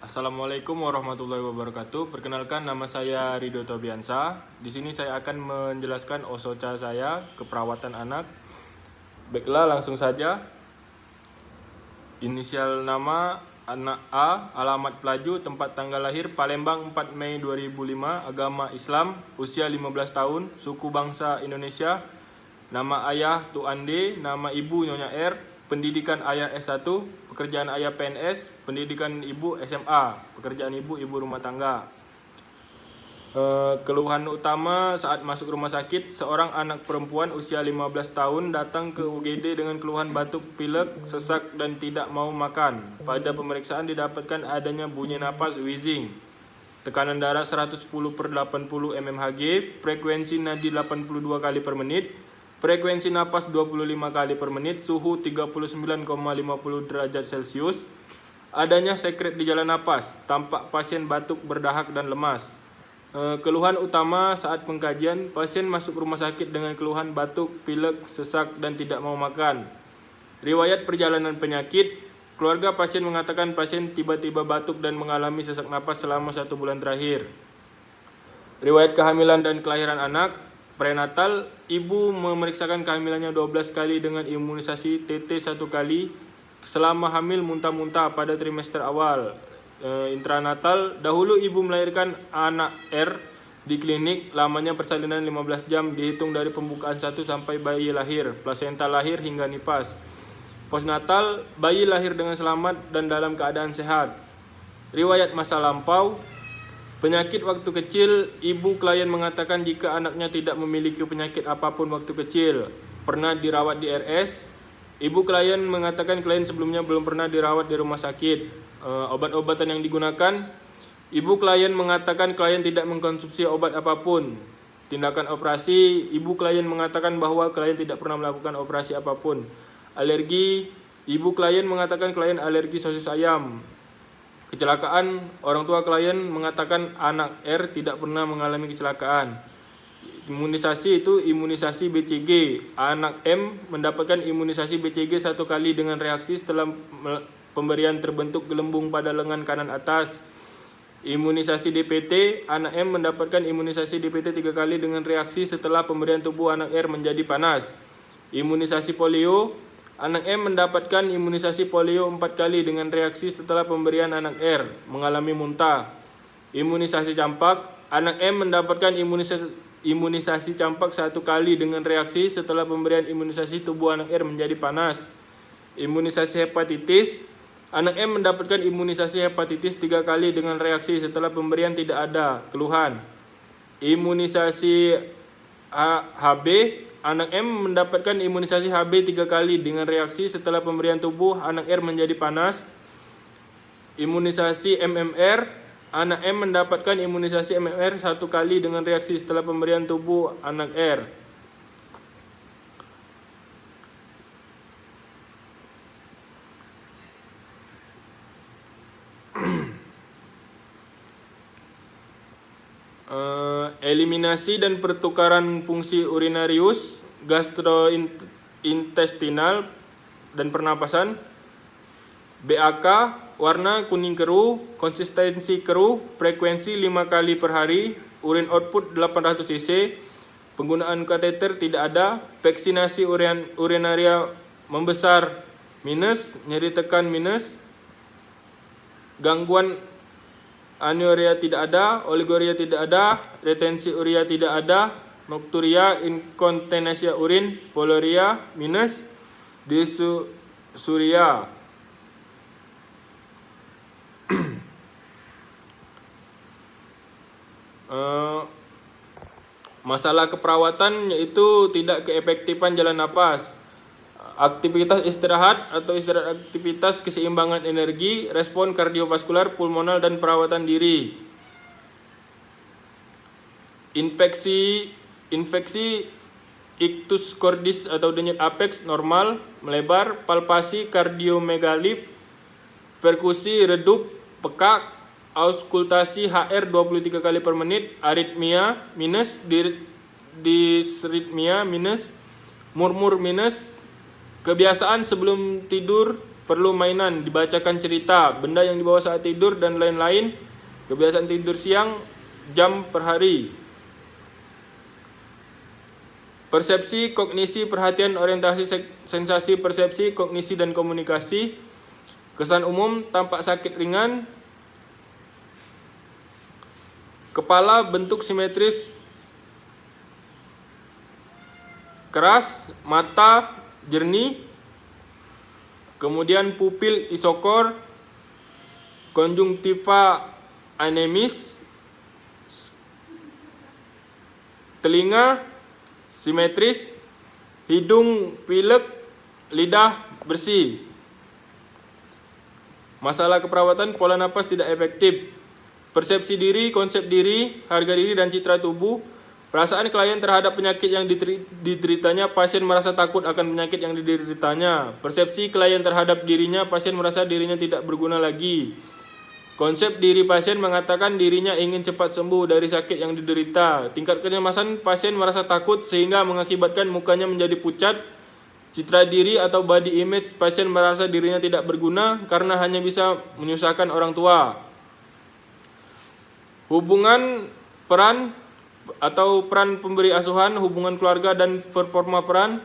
Assalamualaikum warahmatullahi wabarakatuh. Perkenalkan, nama saya Rido Tobiansa. Di sini saya akan menjelaskan osoca saya, keperawatan anak. Baiklah, langsung saja. Inisial nama anak A, alamat pelaju, tempat tanggal lahir Palembang 4 Mei 2005, agama Islam, usia 15 tahun, suku bangsa Indonesia. Nama ayah Tuan D, nama ibu Nyonya R, pendidikan ayah S1, pekerjaan ayah PNS, pendidikan ibu SMA, pekerjaan ibu rumah tangga. Keluhan utama saat masuk rumah sakit, seorang anak perempuan usia 15 tahun datang ke UGD dengan keluhan batuk, pilek, sesak, dan tidak mau makan. Pada pemeriksaan didapatkan adanya bunyi napas, wheezing. Tekanan darah 110/80 mmHg, frekuensi nadi 82 kali per menit, frekuensi napas 25 kali per menit, suhu 39,50 derajat Celcius. Adanya sekret di jalan napas, tampak pasien batuk, berdahak, dan lemas. Keluhan utama saat pengkajian, pasien masuk rumah sakit dengan keluhan batuk, pilek, sesak, dan tidak mau makan. Riwayat perjalanan penyakit, keluarga pasien mengatakan pasien tiba-tiba batuk dan mengalami sesak napas selama 1 bulan terakhir. Riwayat kehamilan dan kelahiran anak, prenatal, ibu memeriksakan kehamilannya 12 kali dengan imunisasi TT 1 kali selama hamil muntah-muntah pada trimester awal. Intranatal, dahulu ibu melahirkan anak R di klinik, lamanya persalinan 15 jam dihitung dari pembukaan 1 sampai bayi lahir, plasenta lahir hingga nipas. Postnatal, bayi lahir dengan selamat dan dalam keadaan sehat. Riwayat masa lampau, penyakit waktu kecil, ibu klien mengatakan jika anaknya tidak memiliki penyakit apapun waktu kecil, pernah dirawat di RS. Ibu klien mengatakan klien sebelumnya belum pernah dirawat di rumah sakit. Obat-obatan yang digunakan, ibu klien mengatakan klien tidak mengkonsumsi obat apapun. Tindakan operasi, ibu klien mengatakan bahwa klien tidak pernah melakukan operasi apapun. Alergi, ibu klien mengatakan klien alergi sosis ayam. Kecelakaan, orang tua klien mengatakan anak R tidak pernah mengalami kecelakaan. Imunisasi itu imunisasi BCG. Anak M mendapatkan imunisasi BCG 1 kali dengan reaksi setelah pemberian terbentuk gelembung pada lengan kanan atas. Imunisasi DPT, anak M mendapatkan imunisasi DPT 3 kali dengan reaksi setelah pemberian tubuh anak R menjadi panas. Imunisasi polio, anak M mendapatkan imunisasi polio 4 kali dengan reaksi setelah pemberian anak R mengalami muntah. Imunisasi campak, anak M mendapatkan imunisasi campak 1 kali dengan reaksi setelah pemberian imunisasi tubuh anak R menjadi panas. Imunisasi hepatitis, anak M mendapatkan imunisasi hepatitis 3 kali dengan reaksi setelah pemberian tidak ada keluhan. Imunisasi HB, anak M mendapatkan imunisasi HB 3 kali dengan reaksi setelah pemberian tubuh anak R menjadi panas. Imunisasi MMR, anak M mendapatkan imunisasi MMR 1 kali dengan reaksi setelah pemberian tubuh anak R. Eliminasi dan pertukaran fungsi urinarius, gastrointestinal, dan pernapasan. BAK, warna kuning keruh, konsistensi keruh, frekuensi 5 kali per hari, urin output 800 cc, penggunaan kateter tidak ada, vaksinasi urinaria membesar minus, nyeri tekan minus, gangguan anuria tidak ada, oligoria tidak ada, retensi uria tidak ada, nokturia, inkontinensia urin, poloria minus, dysuria. Masalah keperawatan yaitu tidak keefektifan jalan napas, aktivitas istirahat atau istirahat aktivitas keseimbangan energi, respon kardiovaskular, pulmonal, dan perawatan diri. Infeksi ictus cordis atau denyut apex normal, melebar, palpasi kardiomegalif, perkusi redup, pekak, auskultasi HR 23 kali per menit, aritmia minus, disritmia minus, murmur minus. Kebiasaan sebelum tidur perlu mainan, dibacakan cerita, benda yang dibawa saat tidur, dan lain-lain. Kebiasaan tidur siang, jam per hari. Persepsi, kognisi, perhatian, orientasi, sensasi, persepsi, kognisi, dan komunikasi. Kesan umum, tampak sakit ringan. Kepala bentuk simetris keras, mata jernih, kemudian pupil isokor, konjungtiva anemis, telinga simetris, hidung pilek, lidah bersih. Masalah keperawatan, pola napas tidak efektif. Persepsi diri, konsep diri, harga diri, dan citra tubuh. Perasaan klien terhadap penyakit yang dideritanya, pasien merasa takut akan penyakit yang dideritanya. Persepsi klien terhadap dirinya, pasien merasa dirinya tidak berguna lagi. Konsep diri pasien mengatakan dirinya ingin cepat sembuh dari sakit yang diderita. Tingkat kecemasan, pasien merasa takut sehingga mengakibatkan mukanya menjadi pucat. Citra diri atau body image, pasien merasa dirinya tidak berguna karena hanya bisa menyusahkan orang tua. Hubungan peran atau peran pemberi asuhan, hubungan keluarga, dan performa peran.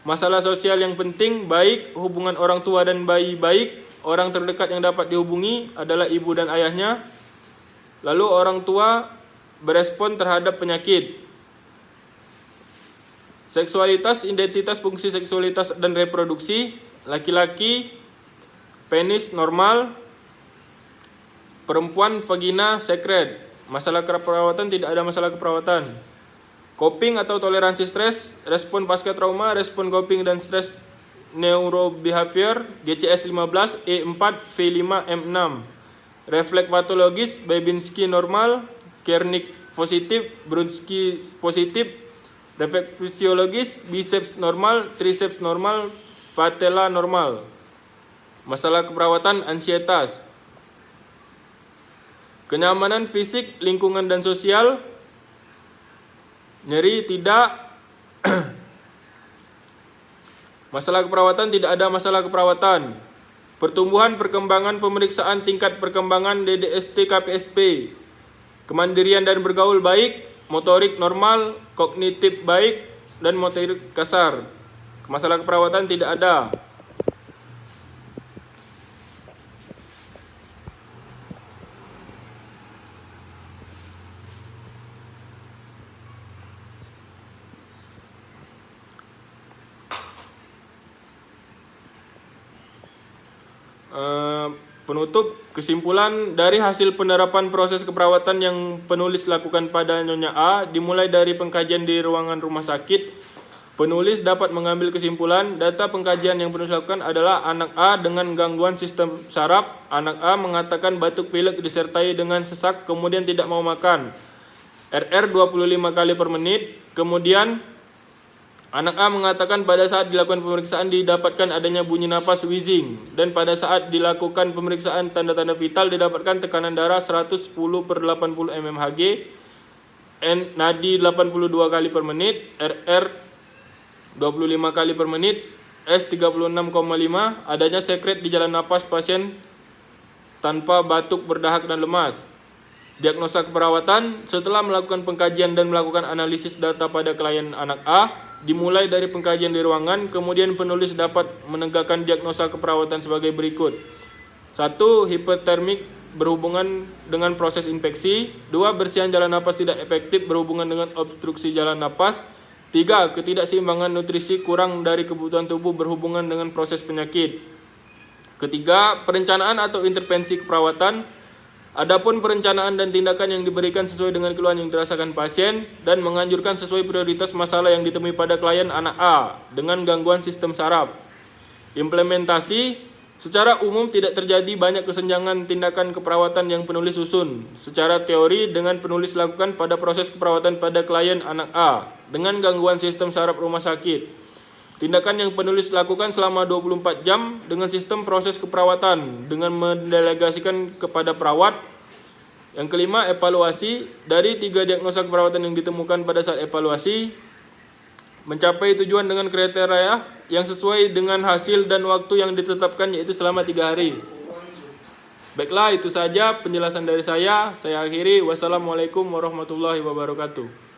Masalah sosial yang penting, baik, hubungan orang tua dan bayi baik. Orang terdekat yang dapat dihubungi adalah ibu dan ayahnya. Lalu orang tua berespon terhadap penyakit. Seksualitas, identitas, fungsi seksualitas dan reproduksi. Laki-laki, penis normal. Perempuan, vagina, sekret. Masalah keperawatan, tidak ada masalah keperawatan. Coping atau toleransi stres, respon pasca trauma, respon coping dan stres neurobehavior, GCS 15, E4, V5, M6. Refleks patologis, Babinski normal, Kernik positif, Brunsky positif. Refleks fisiologis, biceps normal, triceps normal, patella normal. Masalah keperawatan, ansietas. Kenyamanan fisik, lingkungan, dan sosial. Nyeri tidak. Masalah keperawatan, tidak ada masalah keperawatan. Pertumbuhan, perkembangan, pemeriksaan tingkat perkembangan DDST KPSP. Kemandirian dan bergaul baik, motorik normal, kognitif baik, dan motorik kasar. Masalah keperawatan tidak ada. Penutup, kesimpulan dari hasil penerapan proses keperawatan yang penulis lakukan pada Nyonya A, dimulai dari pengkajian di ruangan rumah sakit. Penulis dapat mengambil kesimpulan, data pengkajian yang penulis lakukan adalah anak A dengan gangguan sistem saraf. Anak A mengatakan batuk pilek disertai dengan sesak, kemudian tidak mau makan. RR 25 kali per menit. Kemudian anak A mengatakan pada saat dilakukan pemeriksaan didapatkan adanya bunyi napas wheezing, dan pada saat dilakukan pemeriksaan tanda-tanda vital didapatkan tekanan darah 110/80 mmHg, nadi 82 kali per menit, RR 25 kali per menit, S 36,5, adanya sekret di jalan napas pasien tanpa batuk, berdahak, dan lemas. Diagnosa keperawatan, setelah melakukan pengkajian dan melakukan analisis data pada klien anak A, dimulai dari pengkajian di ruangan, kemudian penulis dapat menegakkan diagnosa keperawatan sebagai berikut. 1. Hipotermik berhubungan dengan proses infeksi. 2. Bersihan jalan napas tidak efektif berhubungan dengan obstruksi jalan napas. 3. Ketidakseimbangan nutrisi kurang dari kebutuhan tubuh berhubungan dengan proses penyakit. Ketiga, perencanaan atau intervensi keperawatan. Adapun perencanaan dan tindakan yang diberikan sesuai dengan keluhan yang dirasakan pasien dan menganjurkan sesuai prioritas masalah yang ditemui pada klien anak A dengan gangguan sistem saraf. Implementasi, secara umum tidak terjadi banyak kesenjangan tindakan keperawatan yang penulis susun. Secara teori dengan penulis lakukan pada proses keperawatan pada klien anak A dengan gangguan sistem saraf rumah sakit. Tindakan yang penulis lakukan selama 24 jam dengan sistem proses keperawatan dengan mendelegasikan kepada perawat. Yang kelima, evaluasi. Dari 3 diagnosa keperawatan yang ditemukan pada saat evaluasi, mencapai tujuan dengan kriteria yang sesuai dengan hasil dan waktu yang ditetapkan, yaitu selama 3 hari. Baiklah, itu saja penjelasan dari saya. Saya akhiri. Wassalamualaikum warahmatullahi wabarakatuh.